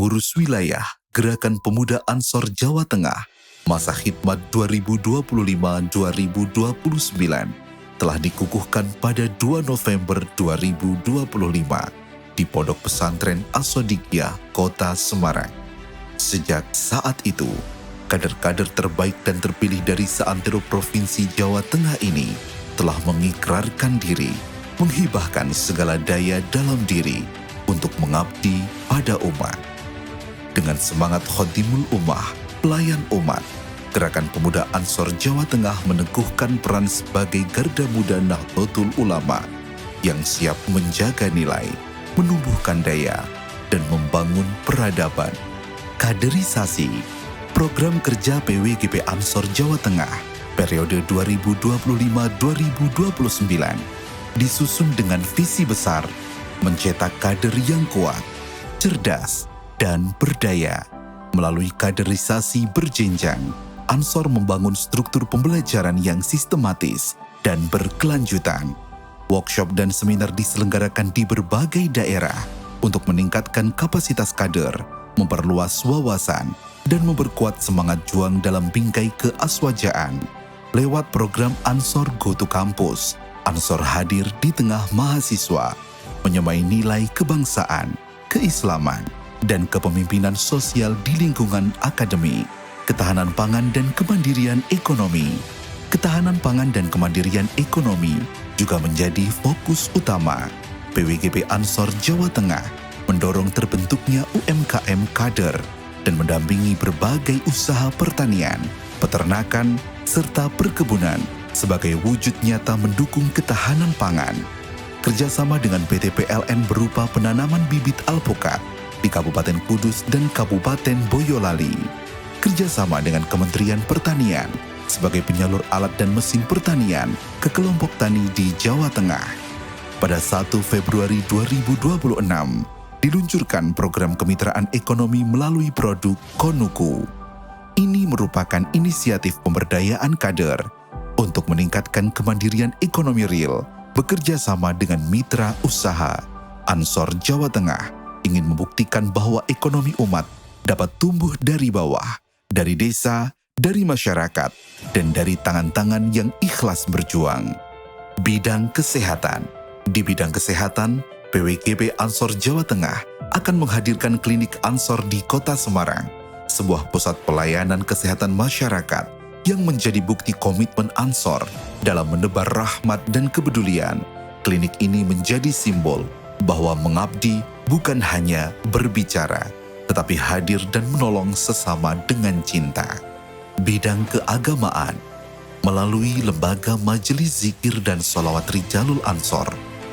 Pengurus Wilayah Gerakan Pemuda Ansor Jawa Tengah masa khidmat 2025-2029 telah dikukuhkan pada 2 November 2025 di Pondok Pesantren As-Shadiqiyah, Kota Semarang. Sejak saat itu, kader-kader terbaik dan terpilih dari seantero Provinsi Jawa Tengah ini telah mengikrarkan diri, menghibahkan segala daya dalam diri untuk mengabdi pada umat. Dengan semangat Khodimul Ummah, pelayan umat, Gerakan Pemuda Ansor Jawa Tengah meneguhkan peran sebagai garda muda Nahdlatul Ulama yang siap menjaga nilai, menumbuhkan daya, dan membangun peradaban. Kaderisasi Program Kerja PWGP Ansor Jawa Tengah periode 2025-2029 disusun dengan visi besar mencetak kader yang kuat, cerdas, dan berdaya. Melalui kaderisasi berjenjang, Ansor membangun struktur pembelajaran yang sistematis dan berkelanjutan. Workshop dan seminar diselenggarakan di berbagai daerah untuk meningkatkan kapasitas kader, memperluas wawasan, dan memperkuat semangat juang dalam bingkai keaswajaan. Lewat program Ansor Go to Campus, Ansor hadir di tengah mahasiswa, menyemai nilai kebangsaan, keislaman, dan kepemimpinan sosial di lingkungan akademik. Ketahanan pangan dan kemandirian ekonomi. Ketahanan pangan dan kemandirian ekonomi juga menjadi fokus utama. PWGP Ansor Jawa Tengah mendorong terbentuknya UMKM kader dan mendampingi berbagai usaha pertanian, peternakan, serta perkebunan sebagai wujud nyata mendukung ketahanan pangan. Kerjasama dengan PT PLN berupa penanaman bibit alpukat di Kabupaten Kudus dan Kabupaten Boyolali. Kerjasama dengan Kementerian Pertanian sebagai penyalur alat dan mesin pertanian ke kelompok tani di Jawa Tengah. Pada 1 Februari 2026, diluncurkan program kemitraan ekonomi melalui produk Konuku. Ini merupakan inisiatif pemberdayaan kader untuk meningkatkan kemandirian ekonomi real, bekerja sama dengan mitra usaha. Ansor Jawa Tengah ingin membuktikan bahwa ekonomi umat dapat tumbuh dari bawah, dari desa, dari masyarakat, dan dari tangan-tangan yang ikhlas berjuang. Bidang kesehatan. Di bidang kesehatan, PWGP Ansor Jawa Tengah akan menghadirkan klinik Ansor di Kota Semarang, sebuah pusat pelayanan kesehatan masyarakat yang menjadi bukti komitmen Ansor dalam menebar rahmat dan kepedulian. Klinik ini menjadi simbol bahwa mengabdi bukan hanya berbicara, tetapi hadir dan menolong sesama dengan cinta. Bidang keagamaan. Melalui lembaga Majelis Zikir dan Sholawat Rijalul Ansor,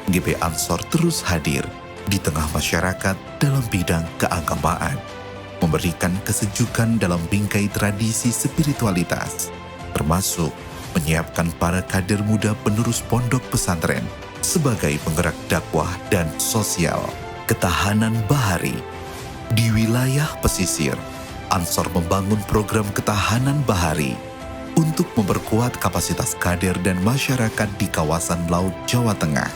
GP Ansor terus hadir di tengah masyarakat dalam bidang keagamaan, memberikan kesejukan dalam bingkai tradisi spiritualitas, termasuk menyiapkan para kader muda penerus pondok pesantren sebagai penggerak dakwah dan sosial. Ketahanan bahari. Di wilayah pesisir, Ansor membangun program ketahanan bahari untuk memperkuat kapasitas kader dan masyarakat di kawasan Laut Jawa Tengah.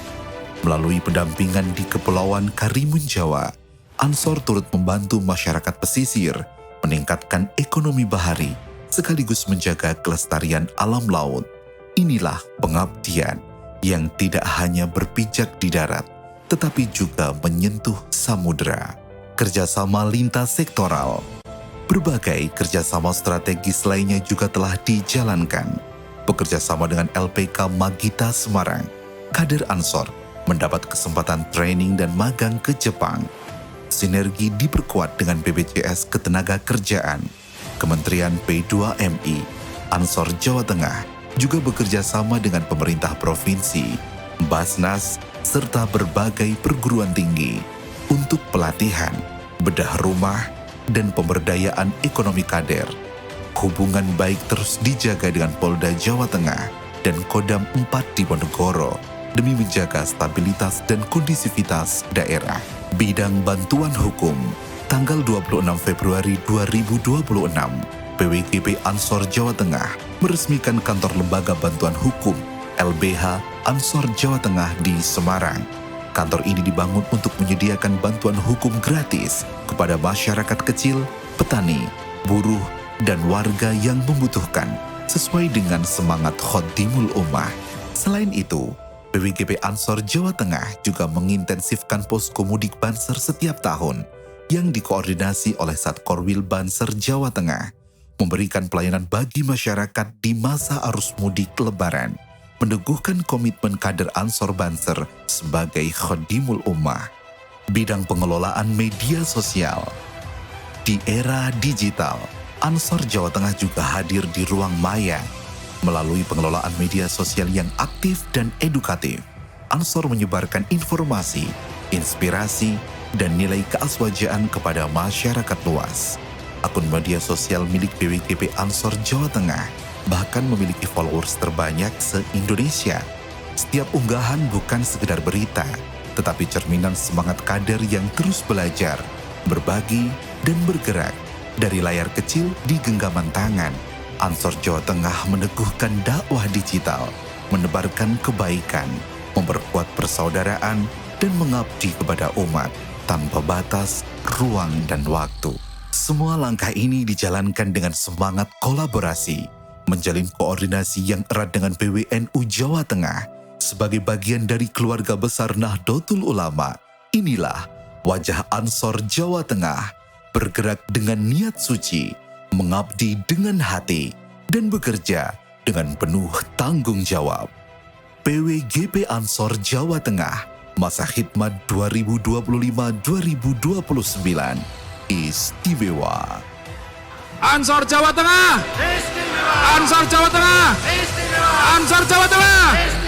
Melalui pendampingan di Kepulauan Karimun Jawa, Ansor turut membantu masyarakat pesisir meningkatkan ekonomi bahari sekaligus menjaga kelestarian alam laut. Inilah pengabdian yang tidak hanya berpijak di darat, tetapi juga menyentuh samudera. Kerjasama lintas sektoral. Berbagai kerjasama strategis lainnya juga telah dijalankan. Bekerjasama dengan LPK Magita Semarang, kader Ansor mendapat kesempatan training dan magang ke Jepang. Sinergi diperkuat dengan BPJS Ketenagakerjaan. Kementerian P2MI, Ansor Jawa Tengah juga bekerja sama dengan pemerintah provinsi, Basnas, serta berbagai perguruan tinggi untuk pelatihan, bedah rumah, dan pemberdayaan ekonomi kader. Hubungan baik terus dijaga dengan Polda Jawa Tengah dan Kodam 4 di Ponegoro demi menjaga stabilitas dan kondisivitas daerah. Bidang bantuan hukum. Tanggal 26 Februari 2026, PWGP Ansor Jawa Tengah meresmikan kantor lembaga bantuan hukum LBH Ansor Jawa Tengah di Semarang. Kantor ini dibangun untuk menyediakan bantuan hukum gratis kepada masyarakat kecil, petani, buruh, dan warga yang membutuhkan sesuai dengan semangat Khodimul Ummah. Selain itu, PWGP Ansor Jawa Tengah juga mengintensifkan posko mudik Banser setiap tahun yang dikoordinasi oleh Satkorwil Banser Jawa Tengah, memberikan pelayanan bagi masyarakat di masa arus mudik Lebaran, meneguhkan komitmen kader Ansor Banser sebagai Khodimul Ummah. Bidang pengelolaan media sosial. Di era digital, Ansor Jawa Tengah juga hadir di ruang maya. Melalui pengelolaan media sosial yang aktif dan edukatif, Ansor menyebarkan informasi, inspirasi, dan nilai keaswajaan kepada masyarakat luas. Akun media sosial milik PWGP Ansor Jawa Tengah bahkan memiliki followers terbanyak se-Indonesia. Setiap unggahan bukan sekedar berita, tetapi cerminan semangat kader yang terus belajar, berbagi, dan bergerak. Dari layar kecil di genggaman tangan, Ansor Jawa Tengah meneguhkan dakwah digital, menebarkan kebaikan, memperkuat persaudaraan, dan mengabdi kepada umat tanpa batas, ruang, dan waktu. Semua langkah ini dijalankan dengan semangat kolaborasi, menjalin koordinasi yang erat dengan PWNU Jawa Tengah sebagai bagian dari keluarga besar Nahdlatul Ulama. Inilah wajah Ansor Jawa Tengah, bergerak dengan niat suci, mengabdi dengan hati, dan bekerja dengan penuh tanggung jawab. PWGP Ansor Jawa Tengah, masa khidmat 2025-2029, istimewa. Ansor Jawa Tengah, istimewa. Ansor Jawa Tengah, istimewa. Ansor Jawa Tengah, istimewa.